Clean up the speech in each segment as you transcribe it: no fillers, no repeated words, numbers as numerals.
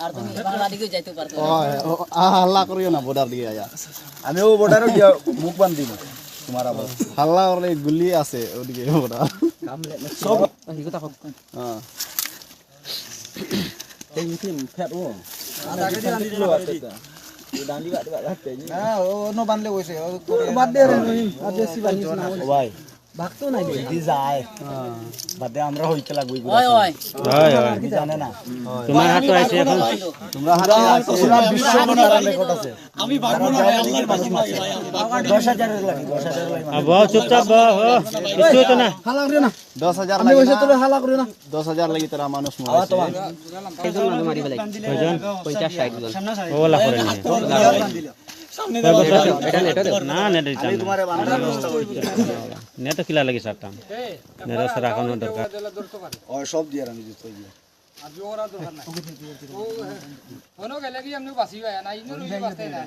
আর তুমি বাংলা দিকে যাইতে পারতো হাল্লা করিও না বর্ডার দিয়ে আয়া আমি ও বর্ডারে গিয়া মুখ বান্ধ দিব তোমার আবার হাল্লা করলে গুলি আছে ওদিকে বর্ডার সব হ্যাঁ এই মিটিং ফেট ও হ্যাঁ ও নো বানলে হইছে বাদ দে রে আর বেশি বানিস না ভাই ভাগতো নাই দি যায় বাদে আমরা হইতে লাগবই ওই ওই কি জানে না তোমার হাত আছে এখন তোমরা হাতে পুরা বিশ্ব বনার রেকর্ড আছে আমি ভাগবো না আল্লাহর বাকি ভাই 10,000 এর লাগি 10,000 এর লাগি বাহ চুপচাপ বাহ কিছু তো না হালা করে না 10,000 আমি লাগে হইছে তোরে হালা করে না 10,000 লাগি তোরা মানুষ আওয়া মরে তোমার কয়জন 50-60 জন ওলা করে নিয়ে সামনে না নেট দিতাম না তোমারে বানানোর ব্যবস্থা করি নেট কিলা লাগি সারতাম নেট রাখানো দরকার ও সব দিয়ে আমি দিতে হইবে আজও ওরা দরকার নাই ও হনো গেলে কি এমনি বাসি যায় না ইনো রুই বাসতে না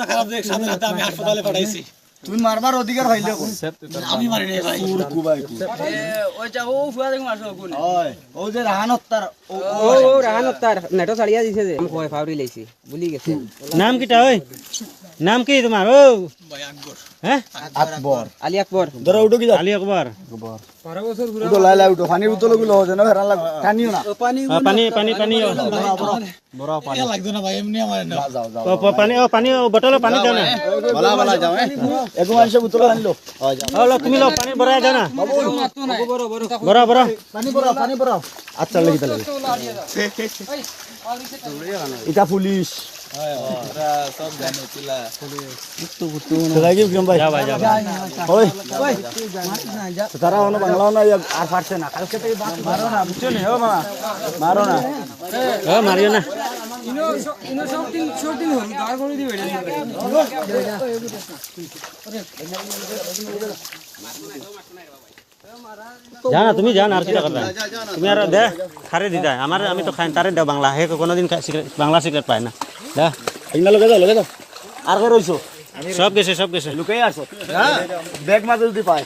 খারাপ দেখ সামনে হাতে আমি হাসপাতালে পাঠাইছি তুমি মারবার অধিকার হইলে কোন আমি মারি নাই ভাই কুর কুবাই কু ওই যা ও ফুয়া দেখো মারছো কোন ওই ও যে রাহানত তার ও রাহানত তার নেটো ছাড়িয়া দিছে যে আমি কয় ফাউরি লাইছি ভুলি গেছে নাম কিটা ওই নাম কি তোমার ও ভাই আকবর হ্যাঁ আকবর আলী আকবর ধরো উঠো কি আলী আকবর উঠো লাই লাই উঠো পানির বোতল গুলো হচ্ছে না ফেরান লাগবে টানিও না পানি পানি পানি বড় পানি এ লাগতো না ভাই এমনি আমার না যাও যাও পানি বটল পানি দাও না বলা বলা যাও একু মানুষে বোতল আনলো হলো তুমি লো পানি ভরাই দাও না মারতো না বড় বড় পানি পড়াও আচ্ছা লাগি তাহলে এটা পুলিশ সব জানো চিলা লাগি বিক্রম ভাই যাও ভাই যাও ওই তারা অন্য বাংলাও না আর পারছে না কালকে থেকে মারো না বুঝছো নি ও মামা মারো না ও মারিও না ইনো সব দিন হল দাঁড় করে দিবে জানা তুমি জানা আর কি করবে তুমি আর দে খারে দি দেয় আমার আমি তো খাই তারে দাও বাংলা হে কোনোদিন বাংলা সিগারেট পায় না দে এইনা লগে যাও আর কে রইছো সব গেছে লুকাই আসো হ্যাঁ ব্যাগ মাঝে যদি পায়